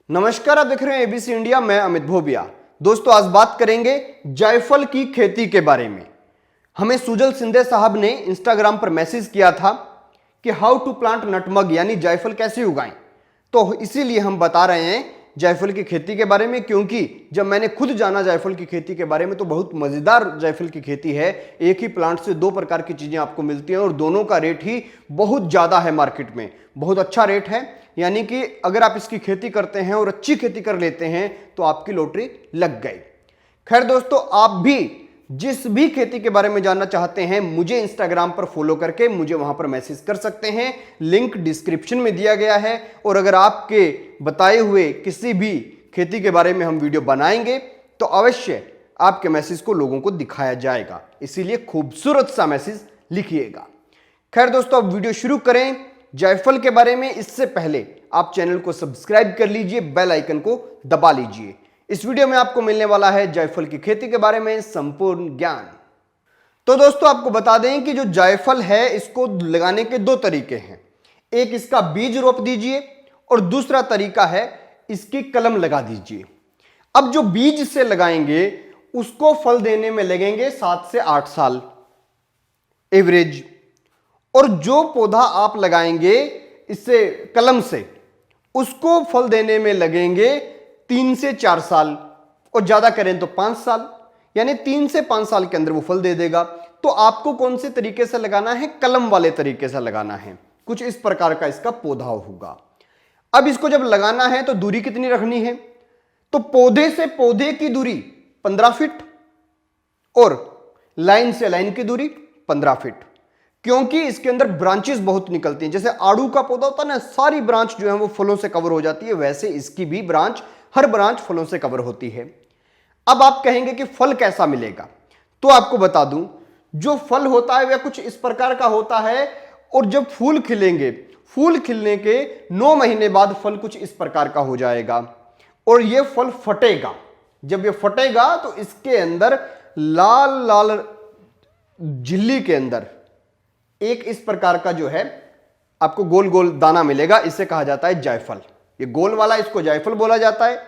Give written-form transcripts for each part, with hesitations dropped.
नमस्कार, आप देख रहे हैं एबीसी इंडिया। मैं अमित भोबिया। दोस्तों, आज बात करेंगे जायफल की खेती के बारे में। हमें सुजल सिंधे साहब ने इंस्टाग्राम पर मैसेज किया था कि हाउ टू प्लांट नटमग यानी जायफल कैसे उगाएं। तो इसीलिए हम बता रहे हैं जायफल की खेती के बारे में, क्योंकि जब मैंने खुद जाना जायफल की खेती के बारे में तो बहुत मजेदार जायफल की खेती है। एक ही प्लांट से दो प्रकार की चीजें आपको मिलती हैं और दोनों का रेट ही बहुत ज्यादा है, मार्केट में बहुत अच्छा रेट है। यानी कि अगर आप इसकी खेती करते हैं और अच्छी खेती कर लेते हैं तो आपकी लॉटरी लग गई। खैर दोस्तों, आप भी जिस भी खेती के बारे में जानना चाहते हैं मुझे इंस्टाग्राम पर फॉलो करके मुझे वहां पर मैसेज कर सकते हैं। लिंक डिस्क्रिप्शन में दिया गया है। और अगर आपके बताए हुए किसी भी खेती के बारे में हम वीडियो बनाएंगे तो अवश्य आपके मैसेज को लोगों को दिखाया जाएगा। इसीलिए खूबसूरत सा मैसेज लिखिएगा। खैर दोस्तों, अब वीडियो शुरू करें जायफल के बारे में। इससे पहले आप चैनल को सब्सक्राइब कर लीजिए, बेल आइकन को दबा लीजिए। इस वीडियो में आपको मिलने वाला है जायफल की खेती के बारे में संपूर्ण ज्ञान। तो दोस्तों, आपको बता दें कि जो जायफल है इसको लगाने के दो तरीके हैं। एक, इसका बीज रोप दीजिए और दूसरा तरीका है इसकी कलम लगा दीजिए। अब जो बीज से लगाएंगे उसको फल देने में लगेंगे 7 से 8 साल एवरेज, और जो पौधा आप लगाएंगे इससे कलम से उसको फल देने में लगेंगे 3 से 4 साल, और ज्यादा करें तो 5 साल, यानी 3 से 5 साल के अंदर वो फल दे देगा। तो आपको कौन से तरीके से लगाना है? कलम वाले तरीके से लगाना है। कुछ इस प्रकार का इसका पौधा होगा। अब इसको जब लगाना है तो दूरी कितनी रखनी है? तो पौधे से पौधे की दूरी 15 फीट और लाइन से लाइन की दूरी 15 फीट, क्योंकि इसके अंदर ब्रांचेस बहुत निकलती हैं। जैसे आड़ू का पौधा होता है ना, सारी ब्रांच जो है वो फलों से कवर हो जाती है, वैसे इसकी भी ब्रांच, हर ब्रांच फलों से कवर होती है। अब आप कहेंगे कि फल कैसा मिलेगा, तो आपको बता दूं, जो फल होता है वह कुछ इस प्रकार का होता है। और जब फूल खिलेंगे, फूल खिलने के 9 महीने बाद फल कुछ इस प्रकार का हो जाएगा और यह फल फटेगा। जब यह फटेगा तो इसके अंदर लाल लाल झिल्ली के अंदर एक इस प्रकार का जो है आपको गोल गोल दाना मिलेगा। इसे कहा जाता है जायफल। ये गोल वाला इसको जायफल बोला जाता है,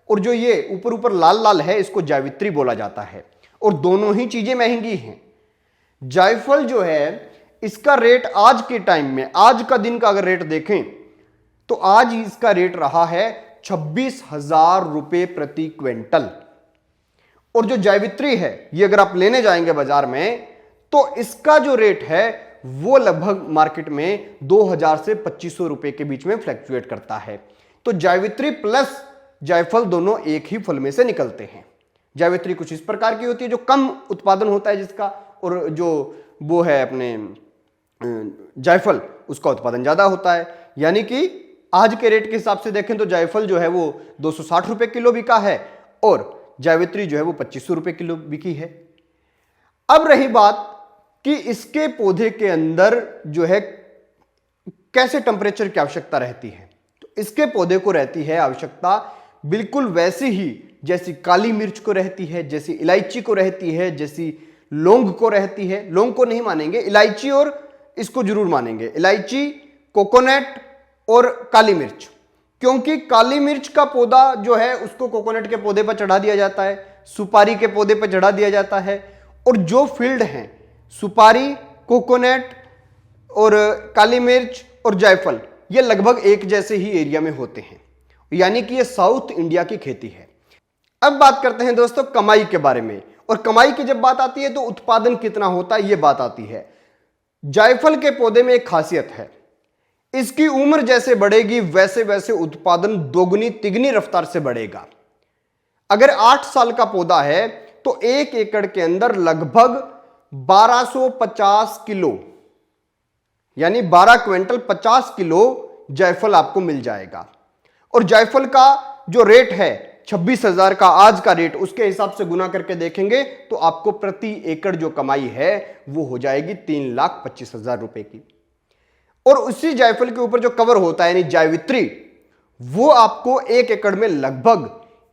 और जो ये ऊपर ऊपर लाल लाल है इसको जावित्री बोला जाता है। और दोनों ही चीजें महंगी हैं। जायफल जो है इसका रेट आज के टाइम में, आज का दिन का अगर रेट देखें तो आज इसका रेट रहा है 26,000 रुपए प्रति क्विंटल। और जो जावित्री है ये अगर आप लेने जाएंगे बाजार में तो इसका जो रेट है वो लगभग मार्केट में 2,000 से 2,500 रुपए के बीच में फ्लैक्चुएट करता है। तो जावित्री प्लस जायफल दोनों एक ही फल में से निकलते हैं। जावित्री कुछ इस प्रकार की होती है जो कम उत्पादन होता है जिसका, और जो वो है अपने जायफल उसका उत्पादन ज्यादा होता है। यानी कि आज के रेट के हिसाब से देखें तो जायफल जो है वो 260 रुपए किलो बिका है और जावित्री जो है वो 2,500 रुपए किलो बिकी है। अब रही बात कि इसके पौधे के अंदर जो है कैसे टेम्परेचर की आवश्यकता रहती है। तो इसके पौधे को रहती है आवश्यकता बिल्कुल वैसी ही जैसी काली मिर्च को रहती है, जैसी इलायची को रहती है, जैसी लौंग को रहती है। लौंग को नहीं मानेंगे, इलायची और इसको जरूर मानेंगे। इलायची, कोकोनट और काली मिर्च, क्योंकि काली मिर्च का पौधा जो है उसको कोकोनट के पौधे पर चढ़ा दिया जाता है, सुपारी के पौधे पर चढ़ा दिया जाता है। और जो फील्ड है सुपारी, कोकोनट और काली मिर्च और जायफल, ये लगभग एक जैसे ही एरिया में होते हैं। यानी कि ये साउथ इंडिया की खेती है। अब बात करते हैं दोस्तों कमाई के बारे में। और कमाई की जब बात आती है तो उत्पादन कितना होता है ये बात आती है। जायफल के पौधे में एक खासियत है, इसकी उम्र जैसे बढ़ेगी वैसे वैसे उत्पादन दोगुनी तिगनी रफ्तार से बढ़ेगा। अगर 8 साल का पौधा है तो 1 एकड़ के अंदर लगभग 1250 किलो यानी 12 क्विंटल 50 किलो जायफल आपको मिल जाएगा। और जायफल का जो रेट है 26,000 का आज का रेट, उसके हिसाब से गुना करके देखेंगे तो आपको प्रति एकड़ जो कमाई है वो हो जाएगी 3,25,000 रुपए की। और उसी जायफल के ऊपर जो कवर होता है यानी जावित्री, वो आपको 1 एकड़ में लगभग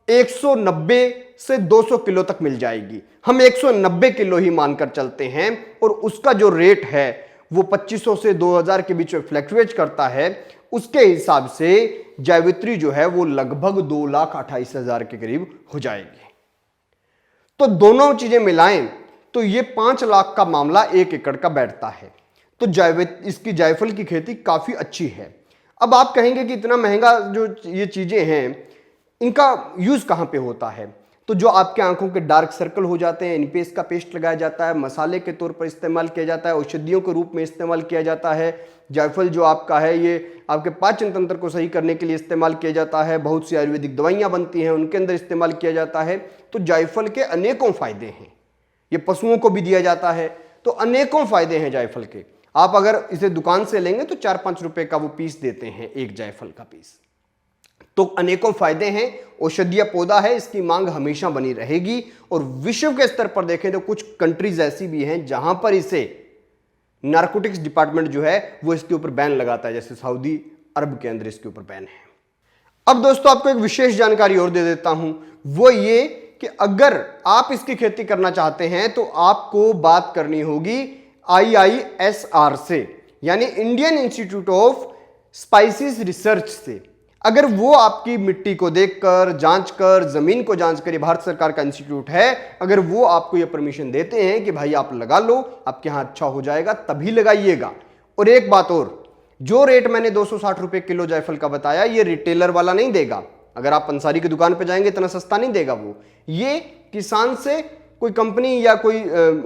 190 से 200 किलो तक मिल जाएगी। हम 190 किलो ही मानकर चलते हैं। और उसका जो रेट है वो 2500 से 2000 के बीच में फ्लैक्चुएट करता है, उसके हिसाब से जावित्री जो है वो लगभग 2,28,000 के करीब हो जाएगी। तो दोनों चीजें मिलाएं तो ये 5 लाख का मामला 1 एकड़ का बैठता है। तो इसकी जायफल की खेती काफी अच्छी है। अब आप कहेंगे कि इतना महंगा जो ये चीजें हैं, इनका यूज कहां पे होता है? तो जो आपके आंखों के डार्क सर्कल हो जाते हैं, इन पे इसका पेस्ट लगाया जाता है, मसाले के तौर पर इस्तेमाल किया जाता है, औषधियों के रूप में इस्तेमाल किया जाता है। जायफल जो आपका है ये आपके पाचन तंत्र को सही करने के लिए इस्तेमाल किया जाता है। बहुत सी आयुर्वेदिक दवाइयां बनती हैं, उनके अंदर इस्तेमाल किया जाता है। तो जायफल के अनेकों फायदे हैं। ये पशुओं को भी दिया जाता है, तो अनेकों फायदे हैं जायफल के। आप अगर इसे दुकान से लेंगे तो 4-5 रुपए का वो पीस देते हैं, एक जायफल का पीस। तो अनेकों फायदे हैं, औषधीय पौधा है, इसकी मांग हमेशा बनी रहेगी। और विश्व के स्तर पर देखें तो कुछ कंट्रीज ऐसी भी हैं जहां पर इसे नारकोटिक्स डिपार्टमेंट जो है वो इसके ऊपर बैन लगाता है, जैसे सऊदी अरब के अंदर इसके ऊपर बैन है। अब दोस्तों आपको एक विशेष जानकारी और दे देता हूं, वो ये कि अगर आप इसकी खेती करना चाहते हैं तो आपको बात करनी होगी IISR से, यानी Indian institute of spices research से। अगर वो आपकी मिट्टी को देखकर, जांच कर, जमीन को जांच कर, ये भारत सरकार का इंस्टीट्यूट है, अगर वो आपको ये परमिशन देते हैं कि भाई आप लगा लो, आपके यहां अच्छा हो जाएगा, तभी लगाइएगा। और एक बात और, जो रेट मैंने 260 रुपए किलो जायफल का बताया, ये रिटेलर वाला नहीं देगा। अगर आप पंसारी की दुकान पे जाएंगे इतना सस्ता नहीं देगा वो। ये किसान से कोई कंपनी या कोई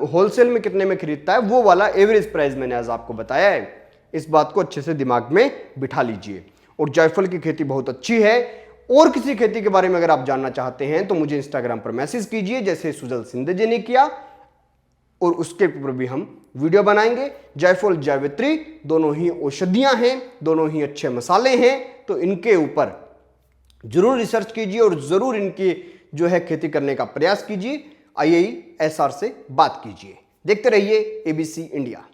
होलसेल में कितने में खरीदता है, वो वाला एवरेज प्राइस मैंने आज आपको बताया है। इस बात को अच्छे से दिमाग में बिठा लीजिए। और जायफल की खेती बहुत अच्छी है। और किसी खेती के बारे में अगर आप जानना चाहते हैं तो मुझे इंस्टाग्राम पर मैसेज कीजिए, जैसे सुजल सिंधे जी ने किया, और उसके ऊपर भी हम वीडियो बनाएंगे। जायफल, जावित्री दोनों ही औषधियां हैं, दोनों ही अच्छे मसाले हैं, तो इनके ऊपर जरूर रिसर्च कीजिए और जरूर इनकी जो है खेती करने का प्रयास कीजिए। IISR से बात कीजिए। देखते रहिए ABC इंडिया।